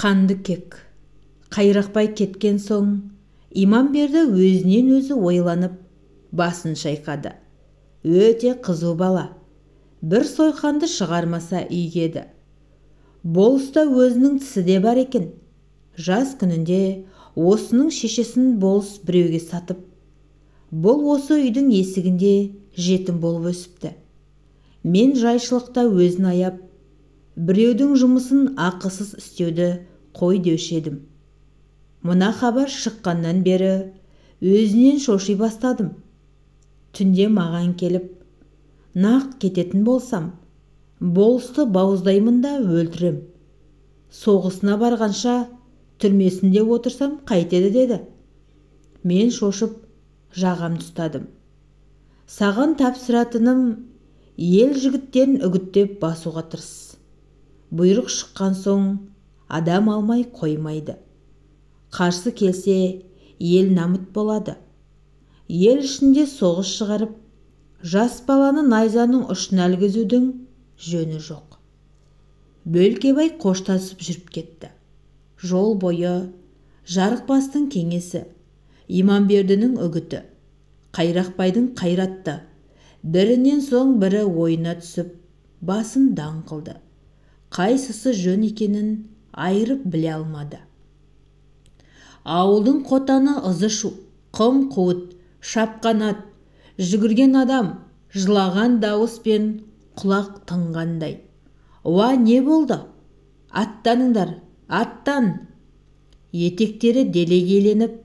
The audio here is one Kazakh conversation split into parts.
Қанды кек. Қайрақбай кеткен соң, Иманберді өзінен өзі ойланып, басын шайқады. Өте қызу бала. Бір сойқанды шығармаса игеді. Болыста өзінің тісі де бар екен. Жас күнінде осының шешесін болыс біреуге сатып, бұл осы үйдің есігінде жетім болып өсіпті. Мен жайшылықта өзін аяп, біреудің жұмысын ақысыз істеуді қой деуші едім. Мына хабар шыққаннан бері өзінен шоши бастадым. Түнде маған келіп, нақ кететін болсам, болысты бауыздаймын да өлтірем. Соғысына барғанша түрмесінде отырсам қайтеді деді. Мен шошып жағам ұстадым. Саған тапсыратыным ел жігіттерін үгіттеп басуға тырыс. Бұйрық шыққан соң адам алмай қоймайды. Қарсы келсе ел намыт болады. Ел ішінде соғыс шығарып, жас баланы найзаның ұшына ілгізудің жөні жоқ. Бөлкебай қоштасып жүріп кетті. Жол бойы Жарықбастың кеңесі, Иманбердінің үгіті, Қайрақбайдың қайратты, бірінен соң бірі ойына түсіп, басын даң қылды. Қайсысы жөн екенін айырып біле алмады. Ауылдың қотаны ызы-шу, қым-қуыт, шапқан ат, жүгірген адам, жылаған дауыс пен құлақ тыңғандай. Уа, не болды? Аттаныңдар, аттан! Етектері делегеленіп,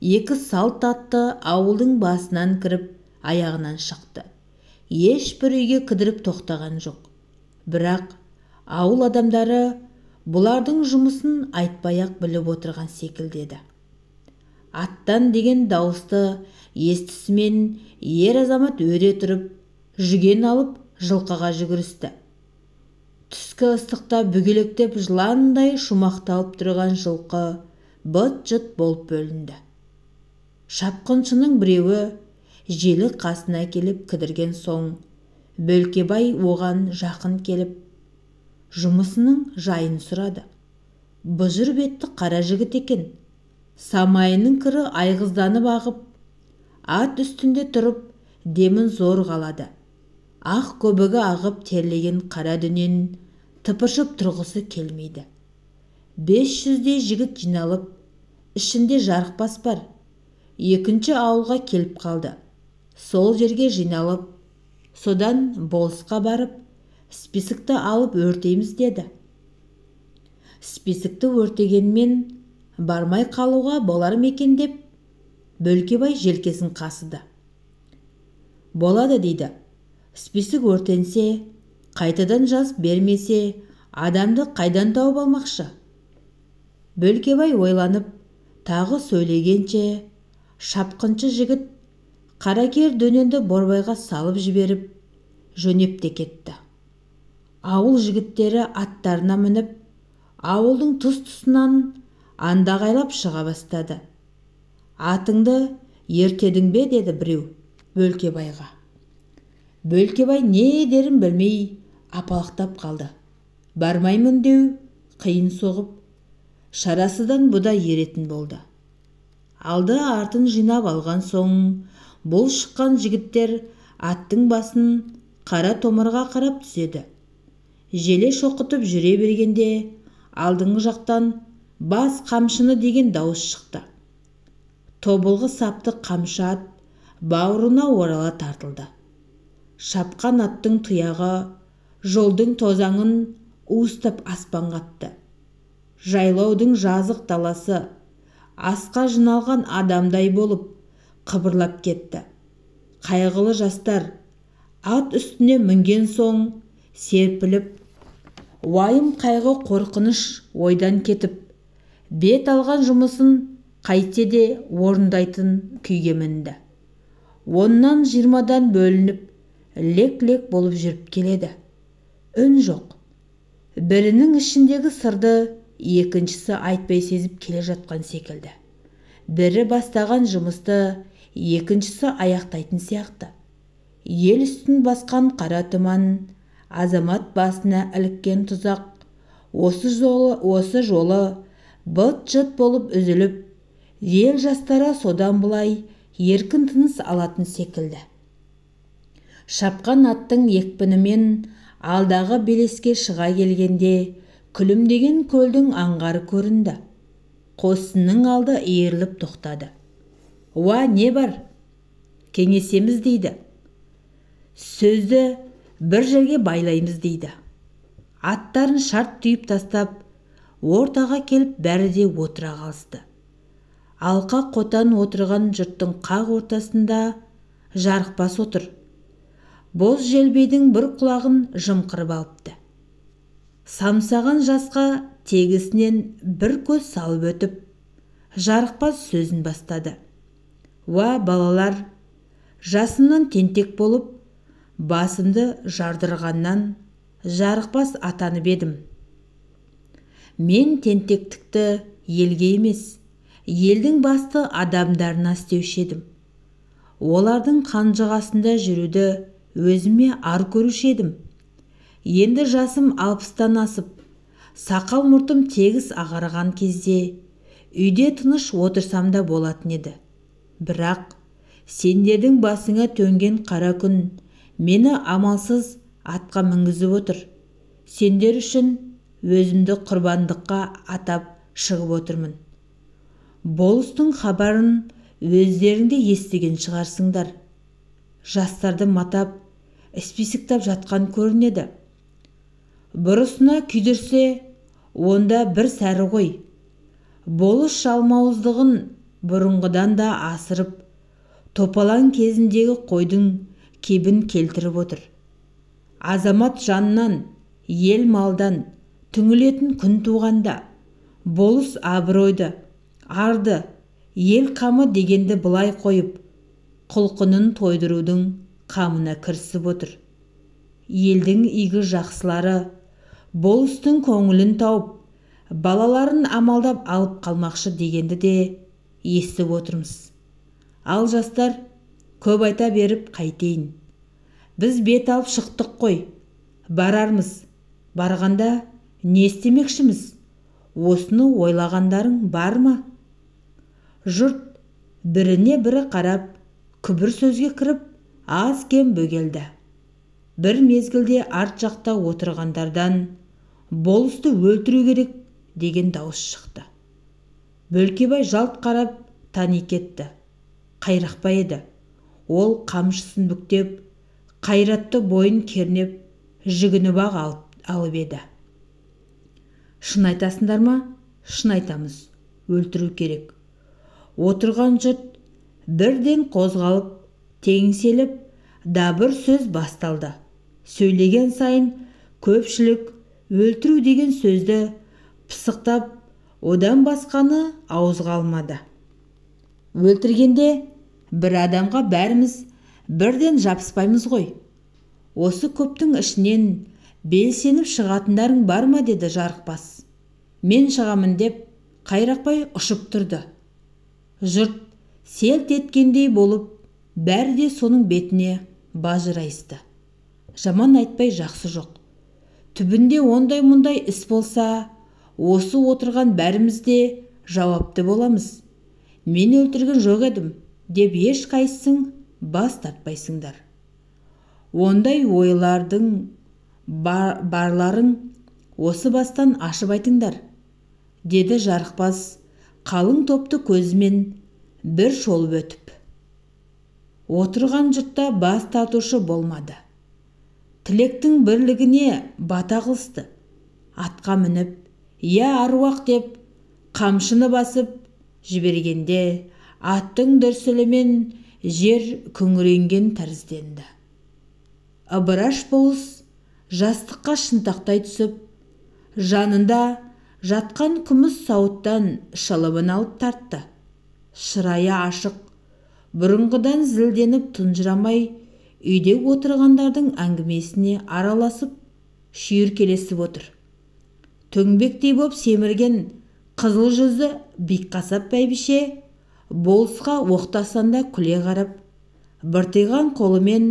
екі салт атты ауылдың басынан кіріп, аяғынан шықты. Ешбір үйге кідіріп тоқтаған жоқ. Бірақ ауыл адамдары бұлардың жұмысын айтпай-ақ біліп отырған секілдеді. Аттан деген дауысты естісімен ер азамат өре тұрып, жүген алып жылқыға жүгірісті. Түскі ыстықта бүгелектеп жыландай шумақталып тұрған жылқы быт-жыт болып бөлінді. Шапқыншының біреуі желі қасына келіп кідірген соң, Бөлкебай оған жақын келіп, жұмысының жайын сұрады. Бұжыр бетті қара жігіт екен. Самайының кірі айғызданып ағып, ат үстінде тұрып, демін зор қалады. Ақ көбігі ағып терлеген қара дүнен тыпыршып тұрғысы келмейді. 500-дей жігіт жиналып, ішінде Жарықбас бар. Екінші ауылға келіп қалды. Сол жерге жиналып, содан болысқа барып, списікті алып өртейміз деді. Списікті өртегенмен бармай қалуға болар мекен деп, Бөлкебай желкесін қасыды. Болады дейді. Списік өртенсе, қайтадан жаз бермесе, адамды қайдан тауып алмақшы? Бөлкебай ойланып, тағы сөйлегенше, шапқыншы жігіт қаракер дөненді борбайға салып жіберіп, жөнеп те кетті. Ауыл жігіттері аттарына мініп, ауылдың тұс-тұсынан андағайлап шыға бастады. Атыңды ертедің бе деді біреу Бөлкебайға. Бөлкебай не дерін білмей апалақтап қалды. Бармаймын деу қиын соғып, шарасыдан бұда еретін болды. Алды артын жинап алған соң, бұл шыққан жігіттер аттың басын қара томырға қарап түседі. Желе шоқытып жүре бергенде, алдыңғы жақтан бас қамшыны деген дауыс шықты. Тобылғы сапты қамшы ат бауырына орала тартылды. Шапқан аттың тұяғы жолдың тозаңын уыстап аспанға атты. Жайлаудың жазық даласы асқа жиналған адамдай болып қыбырлап кетті. Қайғылы жастар ат үстіне мінген соң серпіліп, уайым қайғы қорқыныш ойдан кетіп, бет алған жұмысын қайтсе де орындайтын күйге мінді. Оннан 20-дан бөлініп, лек-лек болып жүріп келеді. Үн жоқ. Бірінің ішіндегі сырды екіншісі айтпай сезіп келе жатқан секілді. Бірі бастаған жұмысты екіншісі аяқтайтын сияқты. Ел үстін басқан қара тұман, азамат басына іліккен тұзақ, Осы жолы быт-жыт болып үзіліп, ел жастары содан бұлай еркін тыныс алатын секілді. Шапқан аттың екпінімен алдағы белеске шыға келгенде күлімдеген көлдің аңғары көрінді. Қосының алды иіріліп тоқтады. «Уа, не бар? Кеңесеміз» дейді. «Сөзді бір жерге байлаймыз» дейді. Аттарын шарт түйіп тастап, ортаға келіп бәрі де отыра қалысты. Алқа қотан отырған жұрттың қақ ортасында Жарықбас отыр. Боз желбейдің бір құлағын жымқырып алыпты. Самсаған жасқа тегісінен бір көз салып өтіп, Жарықбас сөзін бастады. «Уа, балалар, жасымнан тентек болып, басымды жардырғаннан Жарықбас атанып едім. Мен тентектікті елге емес, елдің басты адамдарына істеуші едім. Олардың қанжығасында жүруді өзіме ар көруші едім. Енді жасым 60-тан асып, сақал мұртым тегіс ағарған кезде үйде тыныш отырсам да болатын еді. Бірақ сендердің басыңа төнген қара күн мені амалсыз атқа мінгізіп отыр. Сендер үшін өзімді құрбандыққа атап шығып отырмын. Болыстың хабарын өздеріңде естіген шығарсыңдар. Жастарды матап, іспесіктап жатқан көрінеді. Бұрысына күйдірсе, онда бір сәрі ғой. Болыс жалмауыздығын бұрынғыдан да асырып, топалаң кезіндегі қойдың кебін келтіріп отыр. Азамат жанынан, ел малдан түңілетін күн туғанда, болыс абыройды, арды, ел қамы дегенді былай қойып, құлқынын тойдырудың қамына кірісіп отыр. Елдің игі жақсылары болыстың көңілін тауып, балаларын амалдап алып қалмақшы дегенді де естіп отырмыз. Ал жастар, көп айта беріп қайтейін. Біз бет алып шықтық қой, барармыз. Барғанда не істемекшіміз? Осыны ойлағандарың бар ма? Жұрт біріне бірі қарап, күбір сөзге кіріп, аз кем бөгелді. Бір мезгілде арт жақта отырғандардан болысты өлтіру керек деген дауыс шықты. Бөлкебай жалт қарап тани кетті. Қайрақбай еді. Ол қамшысын бүктеп, қайратты бойын кернеп, жүгініп алып еді. Шын айтасыңдар ма? Шын айтамыз. Өлтіру керек. Отырған жұрт бірден қозғалып, теңселіп, дабыр сөз басталды. Сөйлеген сайын көпшілік өлтіру деген сөзді пысықтап, одан басқаны ауызға алмады. Өлтіргенде бір адамға бәріміз бірден жабыспаймыз ғой. Осы көптің ішінен белсеніп шығатындарың бар ма, деді Жарықбас. Мен шығамын деп Қайрақбай ұшып тұрды. Жұрт селт еткендей болып, бәрі де соның бетіне бажырайысты. Жаман айтпай жақсы жоқ. Түбінде ондай-мұндай іс болса, осы отырған бәріміз де жауапты боламыз. Мен өлтірген жоқ едім деп ешқайсың бас тартпайсыңдар. Ондай ойлардың барларын осы бастан ашып айтыңдар, деді Жарықбас қалың топты көзімен бір шолып өтіп. Отырған жұртта бас тартушы болмады. Тілектің бірлігіне бата қылысты. Атқа мініп, «Я аруақ» деп қамшыны басып жібергенде аттың дүрсілімен жер күңіренген тәрізденді. Ыбыраш болыс жастыққа шынтақтай түсіп, жанында жатқан күміс сауыттан шылымын алып тартты. Шырайы ашық, бұрынғыдан зілденіп тұнжырамай, үйде отырғандардың әңгімесіне араласып, шүйіркелесіп отыр. Төңбектей боп семірген қызыл жүзді бекқасап бәйбіше болысқа оқтасанда күле қарап, быртиған қолымен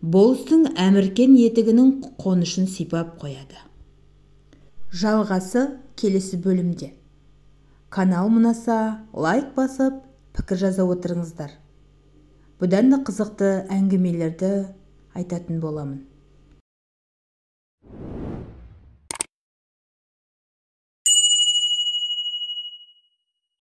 болыстың әміркен етігінің қонышын сипап қояды. Жалғасы келесі бөлімде. Канал ұнаса лайк басып пікір жаза отырыңыздар. Бұдан да қызықты әңгімелерді айтатын боламын.